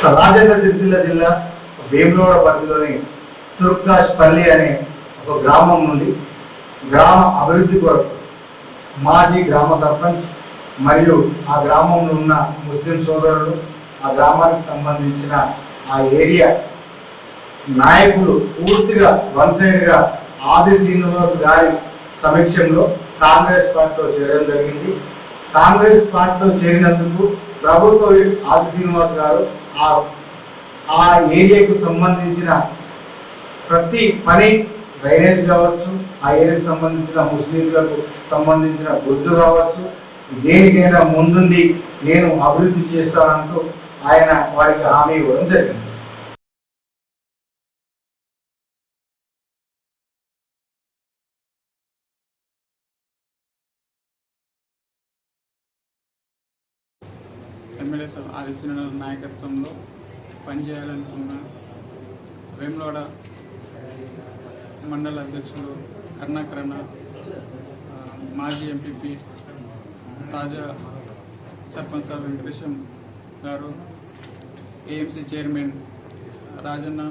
రాజన్న సిరిసిల్ల జిల్లా వేములవాడ పరిధిలోని తుర్కాష్పల్లి అనే ఒక గ్రామం నుండి గ్రామ అభివృద్ధి కొరకు మాజీ గ్రామ సర్పంచ్ మరియు ఆ గ్రామంలో ఉన్న ముస్లిం సోదరులు, ఆ గ్రామానికి సంబంధించిన ఆ ఏరియా నాయకులు పూర్తిగా వన్ సైడ్గా ఆది శ్రీనివాస్ గారి సమక్షంలో కాంగ్రెస్ పార్టీలో చేరడం జరిగింది. కాంగ్రెస్ పార్టీలో చేరినందుకు ప్రభుత్వ ఆది శ్రీనివాస్ గారు ఆ ఏరియాకు సంబంధించిన ప్రతి పని, డ్రైనేజ్ కావచ్చు, ఆ ఏరియాకు సంబంధించిన ముస్లింలకు సంబంధించిన గుర్జు కావచ్చు, దేనికైనా ముందుండి నేను అభివృద్ధి చేస్తానంటూ ఆయన వారికి హామీ ఇవ్వడం జరిగింది. ఎమ్మెల్యే ఆది శ్రీనివాస్ నాయకత్వంలో పనిచేయాలనుకున్న వేములవాడ మండల అధ్యక్షులు కరుణాకరణ, మాజీ ఎంపీపీ తాజా సర్పంచ్ సార్ వెంకటేశం గారు, ఏఎంసీ చైర్మన్ రాజన్న,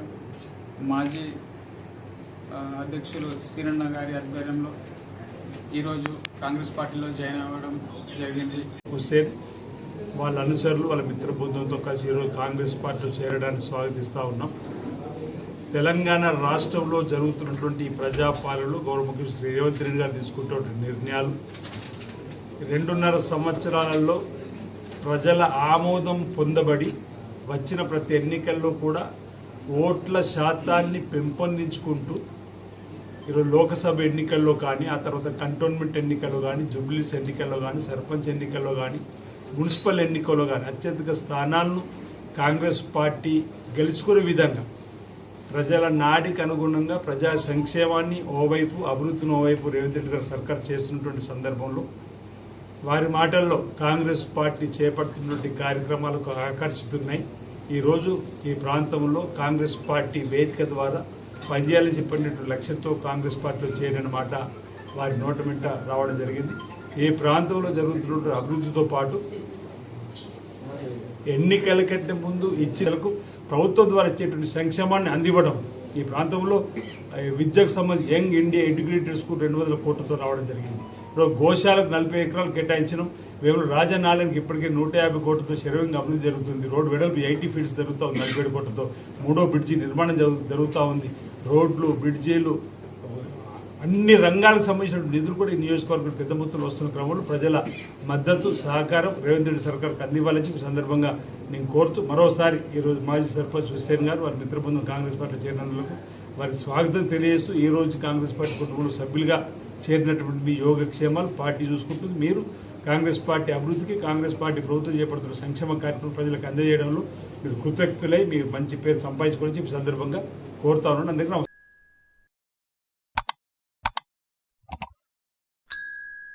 మాజీ అధ్యక్షులు సీరన్న గారి ఆధ్వర్యంలో ఈరోజు కాంగ్రెస్ పార్టీలో జాయిన్ అవ్వడం జరిగింది. హుస్సేన్ వాళ్ళ అనుచరులు, వాళ్ళ మిత్ర బృందంతో కలిసి ఈరోజు కాంగ్రెస్ పార్టీలో చేరడానికి స్వాగతిస్తూ ఉన్నాం. తెలంగాణ రాష్ట్రంలో జరుగుతున్నటువంటి ప్రజాపాలనలో గౌరవ ముఖ్యమంత్రి శ్రీ రేవంత్ రెడ్డి గారు తీసుకుంటున్న నిర్ణయాలు 2.5 సంవత్సరాలలో ప్రజల ఆమోదం పొందబడి వచ్చిన ప్రతి ఎన్నికల్లో కూడా ఓట్ల శాతాన్ని పెంపొందించుకుంటూ ఈరోజు లోకసభ ఎన్నికల్లో కానీ, ఆ తర్వాత కంటోన్మెంట్ ఎన్నికల్లో కానీ, జుబ్లీస్ ఎన్నికల్లో కానీ, సర్పంచ్ ఎన్నికల్లో కానీ, మున్సిపల్ ఎన్నికల్లో కానీ అత్యధిక స్థానాలను కాంగ్రెస్ పార్టీ గెలుచుకునే విధంగా ప్రజల నాడికి అనుగుణంగా ప్రజా సంక్షేమాన్ని ఓవైపు, అభివృద్ధిని ఓవైపు రేవంత్ రెడ్డి గారు సర్కార్ చేస్తున్నటువంటి సందర్భంలో వారి మాటల్లో కాంగ్రెస్ పార్టీ చేపడుతున్నటువంటి కార్యక్రమాలకు ఆకర్షితున్నాయి. ఈరోజు ఈ ప్రాంతంలో కాంగ్రెస్ పార్టీ వేదిక ద్వారా పనిచేయాలని చెప్పినటువంటి లక్ష్యంతో కాంగ్రెస్ పార్టీలో చేరిన మాట వారి నోట వెంట రావడం జరిగింది. ఈ ప్రాంతంలో జరుగుతున్న అభివృద్ధితో పాటు ఎన్నికల కంటే ముందు ఇచ్చేలకు ప్రభుత్వం ద్వారా ఇచ్చేటువంటి సంక్షేమాన్ని అందివ్వడం, ఈ ప్రాంతంలో విద్యకు సంబంధించి యంగ్ ఇండియా ఇంటిగ్రేటెడ్ స్కూల్ 200 కోట్లతో రావడం జరిగింది. ఇప్పుడు గోశాలకు 40 ఎకరాలు కేటాయించడం, వేముల రాజనాలయానికి ఇప్పటికే 150 కోట్లతో శరవేగంగా అభివృద్ధి జరుగుతుంది. రోడ్డు వెడల్పు 80 ఫీట్స్ జరుగుతూ ఉంది, 47 కోట్లతో. 3వ బ్రిడ్జి నిర్మాణం జరుగుతూ ఉంది. రోడ్లు, బ్రిడ్జీలు, అన్ని రంగాలకు సంబంధించిన నిధులు కూడా ఈ నియోజకవర్గం పెద్ద మొత్తంలో వస్తున్న క్రమంలో ప్రజల మద్దతు, సహకారం రేవంత్ రెడ్డి సర్కార్కి అందివ్వాలని ఈ సందర్భంగా నేను కోరుతూ మరోసారి ఈరోజు మాజీ సర్పంచ్ హుస్సేన్ గారు, వారి మిత్రబృందం కాంగ్రెస్ పార్టీలో చేరినందుకు వారికి స్వాగతం తెలియజేస్తూ, ఈరోజు కాంగ్రెస్ పార్టీ కుటుంబంలో సభ్యులుగా చేరినటువంటి మీ యోగక్షేమాలు పార్టీ చూసుకుంటుంది. మీరు కాంగ్రెస్ పార్టీ అభివృద్ధికి, కాంగ్రెస్ పార్టీ ప్రభుత్వం చేపడుతున్న సంక్షేమ కార్యక్రమం ప్రజలకు అందజేయడంలో మీరు కృతజ్ఞులై మీరు మంచి పేరు సంపాదించుకోవాలని ఈ సందర్భంగా కోరుతా ఉన్నాను. అందరికీ